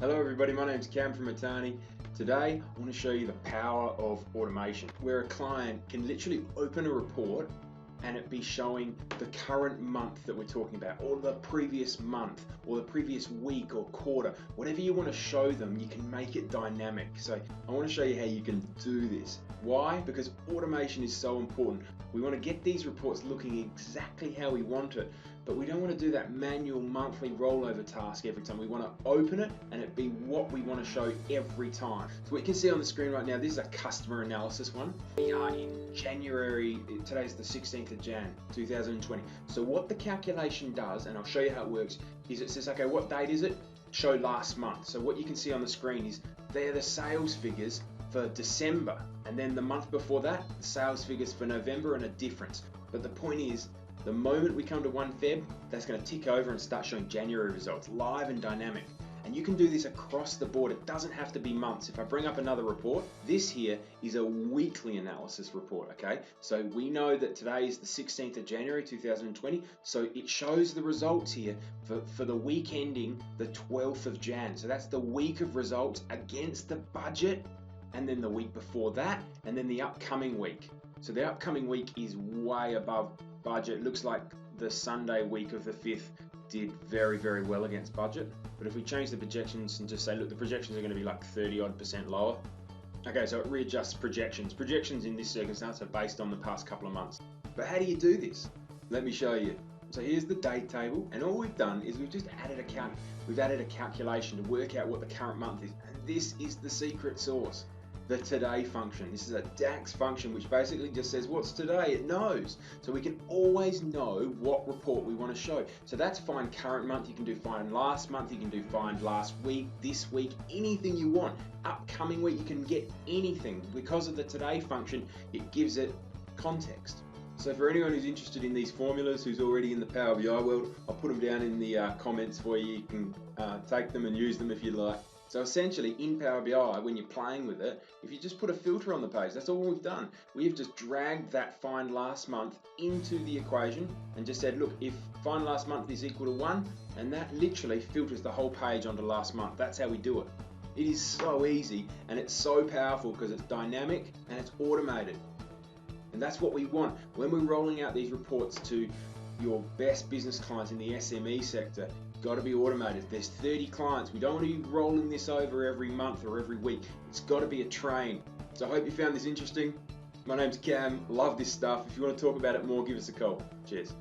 Hello everybody, my name's Cam from Attorney. Today I want to show you the power of automation, where a client can literally open a report and it be showing the current month that we're talking about, or the previous month, or the previous week or quarter. Whatever you want to show them, you can make it dynamic. So I want to show you how you can do this. Why? Because automation is so important. We want to get these reports looking exactly how we want it, but we don't want to do that manual monthly rollover task every time. We want to open it and it be what we want to show every time. So what you can see on the screen right now, this is a customer analysis one. We are in January, today's the 16th of Jan 2020. So what the calculation does, and I'll show you how it works, is it says, okay, what date is it? Show last month. So what you can see on the screen is they're the sales figures for December, and then the month before that, the sales figures for November and a difference. But the point is, the moment we come to 1 Feb, that's going to tick over and start showing January results, live and dynamic. And you can do this across the board. It doesn't have to be months. If I bring up another report, this here is a weekly analysis report, okay? So we know that today is the 16th of January 2020, so it shows the results here for the week ending the 12th of Jan. So that's the week of results against the budget, and then the week before that, and then the upcoming week. So the upcoming week is way above budget. Looks like the Sunday week of the 5th did very, very well against budget. But if we change the projections and just say, look, the projections are going to be like 30% lower. Okay, so it readjusts projections. Projections in this circumstance are based on the past couple of months. But how do you do this? Let me show you. So here's the date table, and all we've done is we've just added a calculation to work out what the current month is. And this is the secret sauce. The today function. This is a DAX function which basically just says what's today. It knows. So we can always know what report we want to show. So that's find current month. You can do find last month. You can do find last week, this week, anything you want. Upcoming week, you can get anything. Because of the today function, it gives it context. So for anyone who's interested in these formulas, who's already in the Power BI world, I'll put them down in the comments for you. You can take them and use them if you like. So essentially in Power BI, when you're playing with it, if you just put a filter on the page, that's all we've done. We've just dragged that find last month into the equation and just said, look, if find last month is equal to 1, and that literally filters the whole page onto last month. That's how we do it. It is so easy and it's so powerful because it's dynamic and it's automated. And that's what we want. When we're rolling out these reports to your best business clients in the SME sector, got to be automated. There's 30 clients. We don't want to be rolling this over every month or every week. It's got to be a train. So I hope you found this interesting. My name's Cam. Love this stuff. If you want to talk about it more, give us a call. Cheers.